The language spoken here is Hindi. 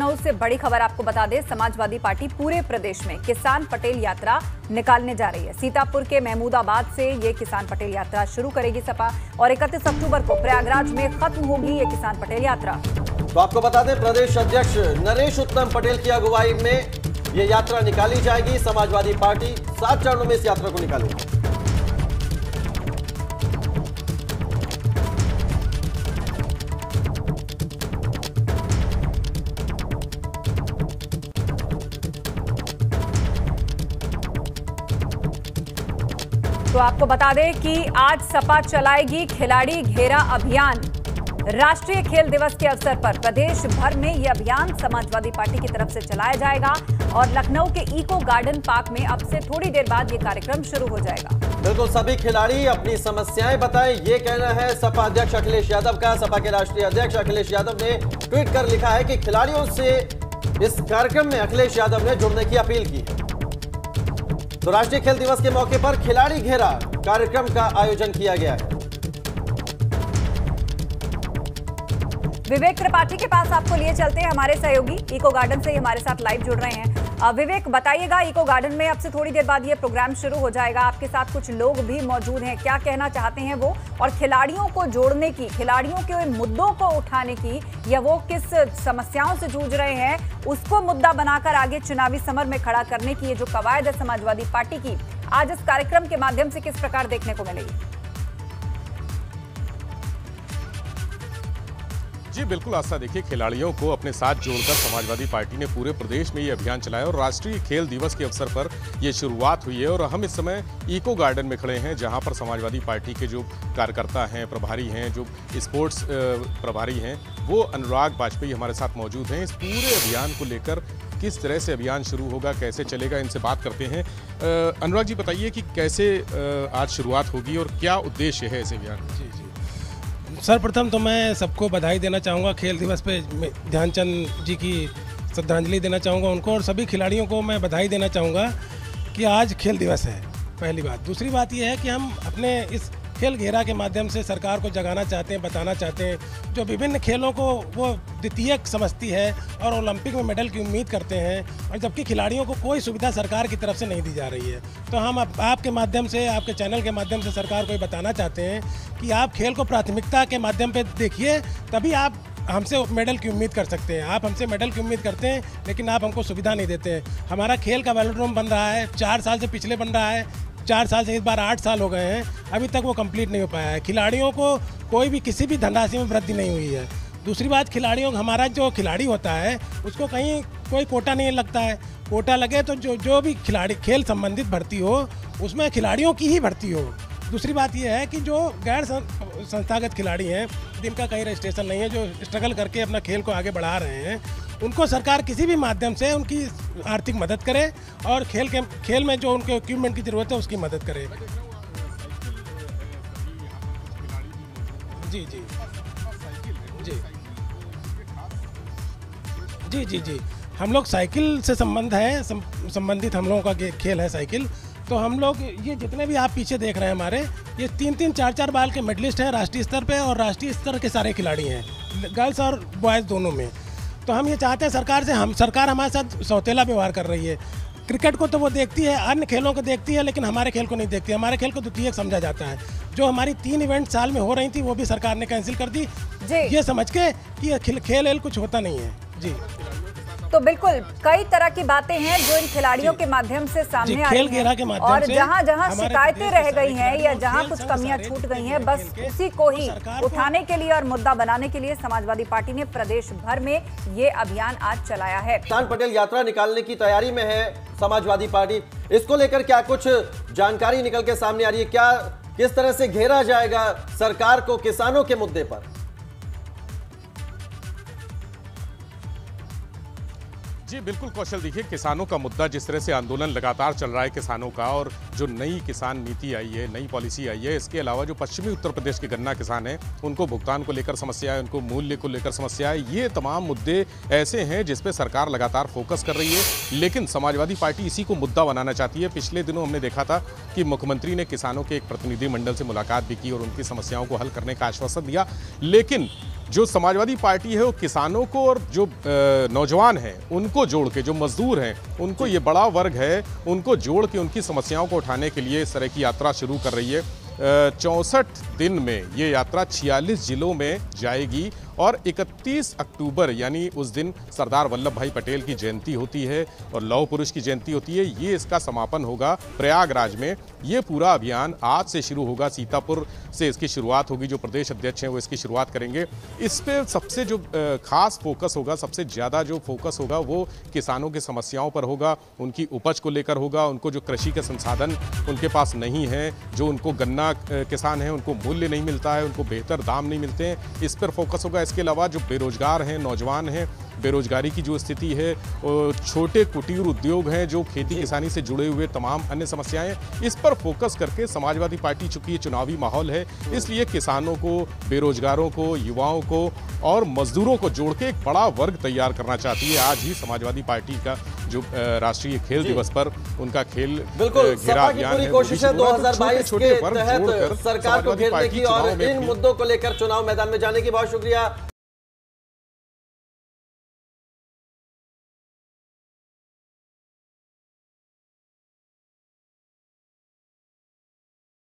लखनऊ से बड़ी खबर आपको बता दें, समाजवादी पार्टी पूरे प्रदेश में किसान पटेल यात्रा निकालने जा रही है। सीतापुर के महमूदाबाद से ये किसान पटेल यात्रा शुरू करेगी सपा और 31 अक्टूबर को प्रयागराज में खत्म होगी ये किसान पटेल यात्रा। तो आपको बता दें, प्रदेश अध्यक्ष नरेश उत्तम पटेल की अगुवाई में ये यात्रा निकाली जाएगी। समाजवादी पार्टी 7 चरणों में इस यात्रा को निकालेगी। तो आपको बता दें कि आज सपा चलाएगी खिलाड़ी घेरा अभियान। राष्ट्रीय खेल दिवस के अवसर पर प्रदेश भर में यह अभियान समाजवादी पार्टी की तरफ से चलाया जाएगा और लखनऊ के इको गार्डन पार्क में अब से थोड़ी देर बाद यह कार्यक्रम शुरू हो जाएगा। बिल्कुल, सभी खिलाड़ी अपनी समस्याएं बताएं, ये कहना है सपा अध्यक्ष अखिलेश यादव का। सपा के राष्ट्रीय अध्यक्ष अखिलेश यादव ने ट्वीट कर लिखा है कि खिलाड़ियों से इस कार्यक्रम में अखिलेश यादव ने जुड़ने की अपील की है। तो राष्ट्रीय खेल दिवस के मौके पर खिलाड़ी घेरा कार्यक्रम का आयोजन किया गया है। विवेक त्रिपाठी के पास आपको लिए चलते हैं, हमारे सहयोगी इको गार्डन से हमारे साथ लाइव जुड़ रहे हैं। विवेक, बताइएगा, इको गार्डन में अब से थोड़ी देर बाद ये प्रोग्राम शुरू हो जाएगा, आपके साथ कुछ लोग भी मौजूद हैं, क्या कहना चाहते हैं वो, और खिलाड़ियों को जोड़ने की, खिलाड़ियों के मुद्दों को उठाने की, या वो किस समस्याओं से जूझ रहे हैं उसको मुद्दा बनाकर आगे चुनावी समर में खड़ा करने की ये जो कवायद है समाजवादी पार्टी की, आज इस कार्यक्रम के माध्यम से किस प्रकार देखने को मिलेगी? जी बिल्कुल आस्था, देखिए, खिलाड़ियों को अपने साथ जोड़कर समाजवादी पार्टी ने पूरे प्रदेश में ये अभियान चलाया और राष्ट्रीय खेल दिवस के अवसर पर ये शुरुआत हुई है। और हम इस समय इको गार्डन में खड़े हैं, जहां पर समाजवादी पार्टी के जो कार्यकर्ता हैं, प्रभारी हैं, जो स्पोर्ट्स प्रभारी हैं, वो अनुराग वाजपेयी हमारे साथ मौजूद हैं। इस पूरे अभियान को लेकर किस तरह से अभियान शुरू होगा, कैसे चलेगा, इनसे बात करते हैं। अनुराग जी, बताइए कि कैसे आज शुरुआत होगी और क्या उद्देश्य है इस अभियान? जी, सर्वप्रथम तो मैं सबको बधाई देना चाहूँगा। खेल दिवस पे ध्यानचंद जी की श्रद्धांजलि देना चाहूँगा उनको, और सभी खिलाड़ियों को मैं बधाई देना चाहूँगा कि आज खेल दिवस है, पहली बात। दूसरी बात यह है कि हम अपने इस खेल घेरा के माध्यम से सरकार को जगाना चाहते हैं, बताना चाहते हैं, जो विभिन्न खेलों को वो द्वितीयक समझती है और ओलंपिक में मेडल की उम्मीद करते हैं, और जबकि खिलाड़ियों को कोई सुविधा सरकार की तरफ से नहीं दी जा रही है। तो हम आपके माध्यम से, आपके चैनल के माध्यम से सरकार को ये बताना चाहते हैं कि आप खेल को प्राथमिकता के माध्यम पर देखिए, तभी आप हमसे मेडल की उम्मीद कर सकते हैं। आप हमसे मेडल की उम्मीद करते हैं, लेकिन आप हमको सुविधा नहीं देते हैं। हमारा खेल का वेलोड्रोम बन रहा है, 4 साल से पिछले बन रहा है, 4 साल से इस बार 8 साल हो गए हैं, अभी तक वो कंप्लीट नहीं हो पाया है। खिलाड़ियों को कोई भी किसी भी धनराशि में वृद्धि नहीं हुई है। दूसरी बात, खिलाड़ियों, हमारा जो खिलाड़ी होता है उसको कहीं कोई कोटा नहीं लगता है। कोटा लगे तो जो भी खिलाड़ी खेल संबंधित भर्ती हो उसमें खिलाड़ियों की ही भर्ती हो। दूसरी बात यह है कि जो गैर संस्थागत खिलाड़ी हैं, जिनका कहीं रजिस्ट्रेशन नहीं है, जो स्ट्रगल करके अपना खेल को आगे बढ़ा रहे हैं, उनको सरकार किसी भी माध्यम से उनकी आर्थिक मदद करे और खेल में जो उनके इक्विपमेंट की ज़रूरत है उसकी मदद करे। जी जी जी जी जी जी हम लोग साइकिल से संबंधित हम लोगों का खेल है साइकिल। तो हम लोग ये जितने भी आप पीछे देख रहे हैं हमारे, ये 3-3, 4-4 बाल के मेडलिस्ट हैं राष्ट्रीय स्तर पे, और राष्ट्रीय स्तर के सारे खिलाड़ी हैं, गर्ल्स और बॉयज़ दोनों में। तो हम ये चाहते हैं सरकार हमारे साथ सौतेला व्यवहार कर रही है। क्रिकेट को तो वो देखती है, अन्य खेलों को देखती है, लेकिन हमारे खेल को नहीं देखती। हमारे खेल को द्वितीयक समझा जाता है। जो हमारी 3 इवेंट साल में हो रही थी वो भी सरकार ने कैंसिल कर दी, ये समझ के कि खेल कुछ होता नहीं है। जी, तो बिल्कुल कई तरह की बातें हैं जो इन खिलाड़ियों के माध्यम से सामने आ रही हैं, और जहां जहां शिकायतें रह गई हैं या जहां कुछ कमियां छूट गई हैं, बस उसी को ही उठाने के लिए और मुद्दा बनाने के लिए समाजवादी पार्टी ने प्रदेश भर में ये अभियान आज चलाया है। किसान पटेल यात्रा निकालने की तैयारी में है समाजवादी पार्टी। इसको लेकर क्या कुछ जानकारी निकल के सामने आ रही है? क्या किस तरह से घेरा जाएगा सरकार को किसानों के मुद्दे पर? जी बिल्कुल कौशल, देखिए, किसानों का मुद्दा, जिस तरह से आंदोलन लगातार चल रहा है किसानों का, और जो नई किसान नीति आई है, नई पॉलिसी आई है, इसके अलावा जो पश्चिमी उत्तर प्रदेश के गन्ना किसान हैं, उनको भुगतान को लेकर समस्या है, उनको मूल्य को लेकर समस्या है, ये तमाम मुद्दे ऐसे हैं जिस पे सरकार लगातार फोकस कर रही है। लेकिन समाजवादी पार्टी इसी को मुद्दा बनाना चाहती है। पिछले दिनों हमने देखा था कि मुख्यमंत्री ने किसानों के एक प्रतिनिधिमंडल से मुलाकात भी की और उनकी समस्याओं को हल करने का आश्वासन दिया, लेकिन जो समाजवादी पार्टी है वो किसानों को और जो नौजवान हैं उनको जोड़ के, जो मजदूर हैं उनको, ये बड़ा वर्ग है, उनको जोड़ के उनकी समस्याओं को उठाने के लिए इस तरह की यात्रा शुरू कर रही है। 64 दिन में ये यात्रा 46 जिलों में जाएगी और 31 अक्टूबर यानी उस दिन सरदार वल्लभ भाई पटेल की जयंती होती है और लौह पुरुष की जयंती होती है। ये इसका समापन होगा प्रयागराज में। ये पूरा अभियान आज से शुरू होगा, सीतापुर से इसकी शुरुआत होगी। जो प्रदेश अध्यक्ष हैं वो इसकी शुरुआत करेंगे। इस पे सबसे जो खास फोकस होगा, सबसे ज़्यादा जो फोकस होगा वो किसानों की समस्याओं पर होगा, उनकी उपज को लेकर होगा। उनको जो कृषि के संसाधन उनके पास नहीं है, जो उनको गन्ना किसान हैं उनको मूल्य नहीं मिलता है, उनको बेहतर दाम नहीं मिलते हैं, इस पर फोकस होगा। इसके अलावा जो बेरोजगार हैं, नौजवान हैं, बेरोजगारी की जो स्थिति है, छोटे कुटीर उद्योग हैं, जो खेती किसानी से जुड़े हुए तमाम अन्य समस्याएं, इस पर फोकस करके समाजवादी पार्टी, चूंकि ये चुनावी माहौल है इसलिए किसानों को, बेरोजगारों को, युवाओं को और मजदूरों को जोड़ के एक बड़ा वर्ग तैयार करना चाहती है। आज ही समाजवादी पार्टी का जो राष्ट्रीय खेल दिवस पर उनका खेल घेरा अभियान है, कोशिश है 2022 के तहत सरकार को घेरने की और इन मुद्दों को लेकर चुनाव मैदान में जाने की। बहुत शुक्रिया